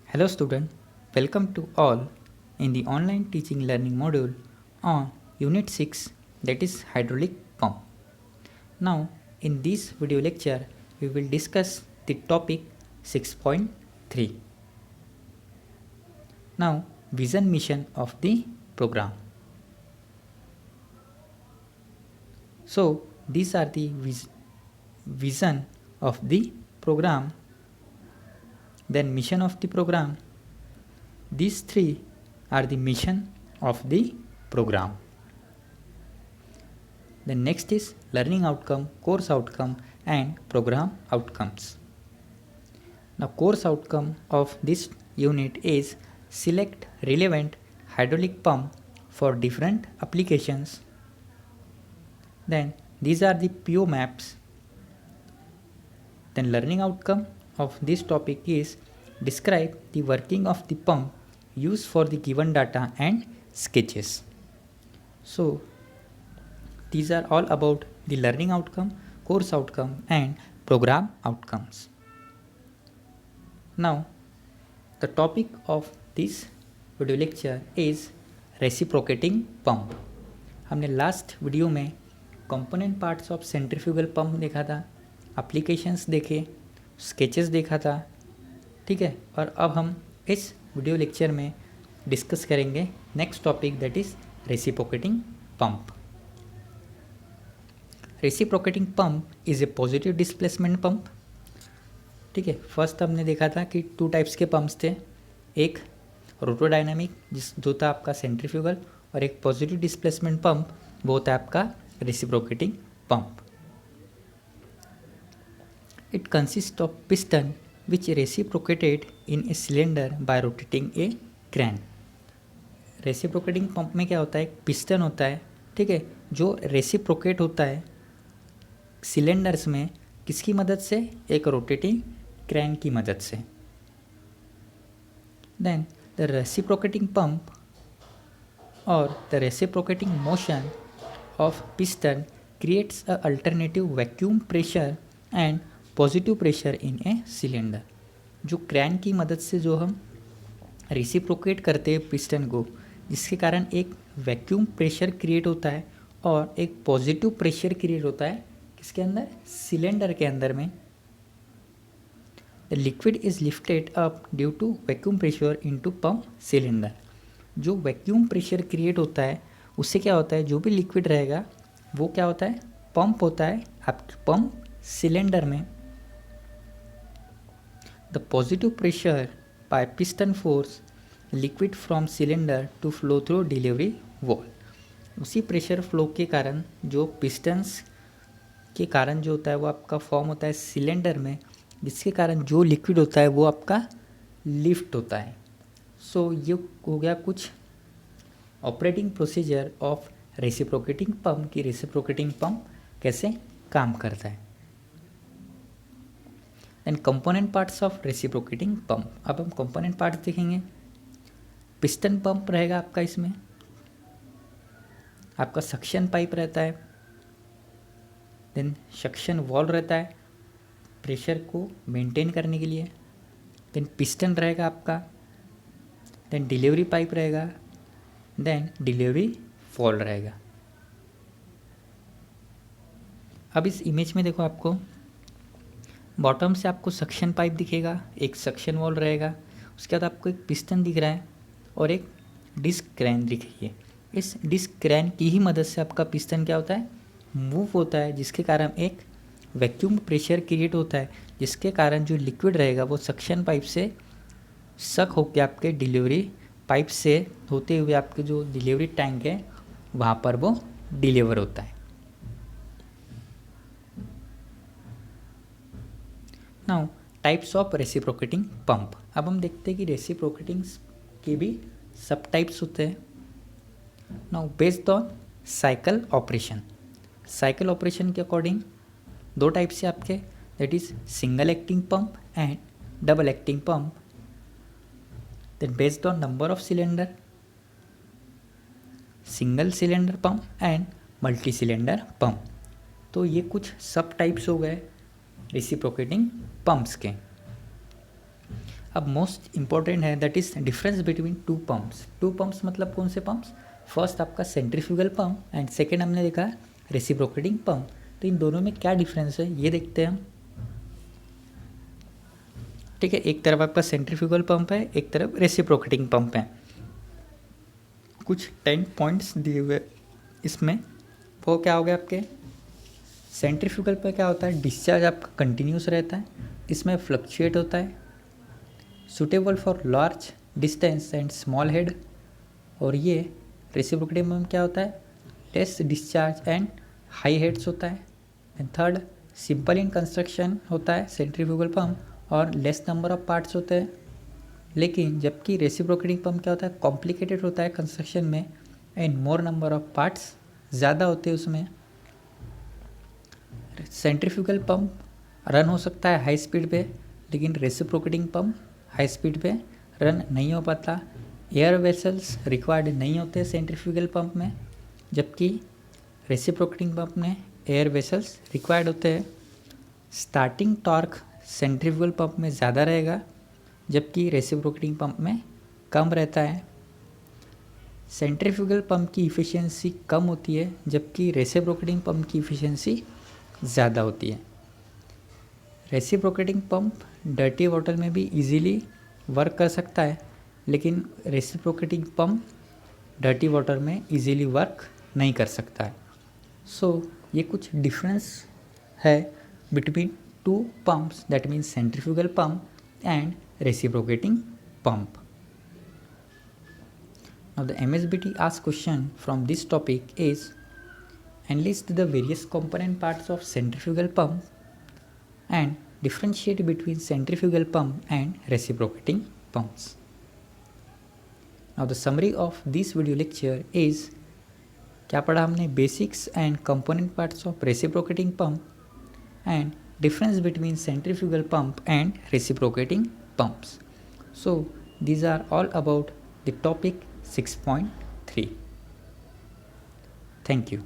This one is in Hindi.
Hello student, welcome to all in the online teaching learning module on unit 6, that is hydraulic pump. Now in this video lecture we will discuss the topic 6.3. Now vision mission of the program. So these are the vision of the program, then mission of the program. These three are the mission of the program. Then next is learning outcome, course outcome and program outcomes. Now course outcome of this unit is select relevant hydraulic pump for different applications. Then these are the PO maps. Then learning outcome of this topic is describe the working of the pump used for the given data and sketches. So these are all about the learning outcome, course outcome and program outcomes. Now the topic of this video lecture is reciprocating pump. हमने लास्ट वीडियो में component parts of centrifugal pump देखा था, एप्लीकेशंस देखे, स्केचेस देखा था, ठीक है। और अब हम इस वीडियो लेक्चर में डिस्कस करेंगे next topic, that is reciprocating pump. Reciprocating pump is a positive displacement pump, ठीक है। फर्स्ट हमने देखा था कि टू टाइप्स के पंप्स थे, एक रोटोडायनामिक जो था आपका सेंट्रीफ्यूगल, और एक पॉजिटिव डिस्प्लेसमेंट पंप वो था आपका reciprocating pump. It consists of piston which reciprocated in a cylinder by rotating a crank. Reciprocating pump में क्या होता है, एक पिस्टन होता है, ठीक है, जो रेसिप्रोकेट होता है सिलेंडर्स में किसकी मदद से, एक रोटेटिंग क्रैंक की मदद से। देन द रेसिप्रोकेटिंग पंप और the reciprocating motion of piston creates a alternative vacuum pressure and positive pressure in a cylinder. जो क्रैंक की मदद से जो हम रेसिप्रोकेट करते हैं पिस्टन को, जिसके कारण एक वैक्यूम प्रेशर क्रिएट होता है और एक पॉजिटिव प्रेशर क्रिएट होता है किसके अंदर, सिलेंडर के अंदर में। The liquid is lifted up due to vacuum pressure into pump cylinder. जो वैक्यूम प्रेशर क्रिएट होता है उससे क्या होता है, जो भी लिक्विड रहेगा वो क्या होता है, पंप होता है आपके पंप सिलेंडर में। The positive pressure by piston force liquid from cylinder to flow through delivery valve. उसी प्रेशर फ्लो के कारण जो पिस्टन्स के कारण जो होता है वो आपका फॉर्म होता है सिलेंडर में, जिसके कारण जो लिक्विड होता है वो आपका लिफ्ट होता है। सो ये हो गया कुछ operating procedure of reciprocating pump की रेसिप्रोकेटिंग पंप कैसे काम करता है। Then component parts of reciprocating pump. अब हम कंपोनेंट पार्ट्स देखेंगे। पिस्टन पंप रहेगा आपका, इसमें आपका सक्शन पाइप रहता है, देन सक्शन वॉल्व रहता है प्रेशर को मेंटेन करने के लिए, देन पिस्टन रहेगा आपका, देन डिलीवरी पाइप रहेगा, देन डिलीवरी वॉल्व रहेगा। अब इस इमेज में देखो, आपको बॉटम से आपको सक्शन पाइप दिखेगा, एक सक्शन वॉल्व रहेगा, उसके बाद आपको एक पिस्टन दिख रहा है और एक डिस्क क्रैन दिख रही है। इस डिस्क क्रैन की ही मदद से आपका पिस्टन क्या होता है, मूव होता है, जिसके कारण एक वैक्यूम प्रेशर क्रिएट होता है, जिसके कारण जो लिक्विड रहेगा वो सक्शन पाइप से सक होकर आपके डिलीवरी पाइप से होते हुए आपके जो डिलीवरी टैंक है वहाँ पर वो डिलीवर होता है। Now types of reciprocating pump. अब हम देखते हैं कि रेसिप्रोकेटिंग के भी सब टाइप्स होते हैं। Now based on cycle operation. Cycle operation के अकॉर्डिंग दो टाइप्स से आपके, that is single acting pump and double acting pump. Then based on number of cylinder, single cylinder pump and multi cylinder pump. तो ये कुछ सब टाइप्स हो गए रेसिप्रोकेटिंग पंप्स के। अब मोस्ट इम्पॉर्टेंट है that is difference between two pumps मतलब कौन से पंप्स? फर्स्ट आपका सेंट्रीफ्यूगल पंप एंड सेकेंड हमने देखा रेसिप्रोकेटिंग पंप। तो इन दोनों में क्या डिफरेंस है ये देखते हैं हम। ठीक है, एक तरफ आपका सेंट्रीफ्यूगल पंप है, एक तरफ रेसिप्रोकेटिंग पंप है। कुछ 10 पॉइंट्स दिए हुए इसमें। वो क्या हो गया आपके? सेंट्रीफ्यूगल पे क्या होता है, डिस्चार्ज आपका कंटिन्यूस रहता है, इसमें फ्लक्चुएट होता है, suitable for large distance and small head. और ये रेसिप्रोकेटिंग में क्या होता है, less discharge and high heads होता है। And third, simple in construction होता है सेंट्रीफ्यूगल पंप और लेस नंबर ऑफ पार्ट्स होते हैं। लेकिन जबकि रेसिप्रोकेटिंग पंप क्या होता है, कॉम्प्लिकेटेड होता है कंस्ट्रक्शन में and more number of parts ज़्यादा होते हैं उसमें। सेंट्रीफ्यूगल पंप रन हो सकता है हाई स्पीड पे, लेकिन रेसिप्रोकेटिंग पंप हाई स्पीड पे रन नहीं हो पाता। एयर वेसल्स रिक्वायर्ड नहीं होते सेंट्रीफ्यूगल पंप में, जबकि रेसिप्रोकेटिंग पंप में एयर वेसल्स रिक्वायर्ड होते हैं। स्टार्टिंग टॉर्क सेंट्रीफ्यूगल पंप में ज़्यादा रहेगा, जबकि रेसिप्रोकेटिंग पंप में कम रहता है। सेंट्रीफ्यूगल पंप की इफ़िशियंसी कम होती है, जबकि रेसिप्रोकेटिंग पंप की इफ़िशियंसी ज़्यादा होती है। रेसिप्रोकेटिंग पंप डर्टी वाटर में भी इजीली वर्क कर सकता है, लेकिन रेसिप्रोकेटिंग पंप डर्टी वाटर में इजीली वर्क नहीं कर सकता है। सो ये कुछ डिफरेंस है between two pumps, that means centrifugal pump and reciprocating pump. Now the MSBT asked question from this topic is enlist the various component parts of centrifugal pump and differentiate between centrifugal pump and reciprocating pumps. Now the summary of this video lecture is क्या पढ़ा हमने? Basics and component parts of reciprocating pump and difference between centrifugal pump and reciprocating pumps. So these are all about the topic 6.3. Thank you.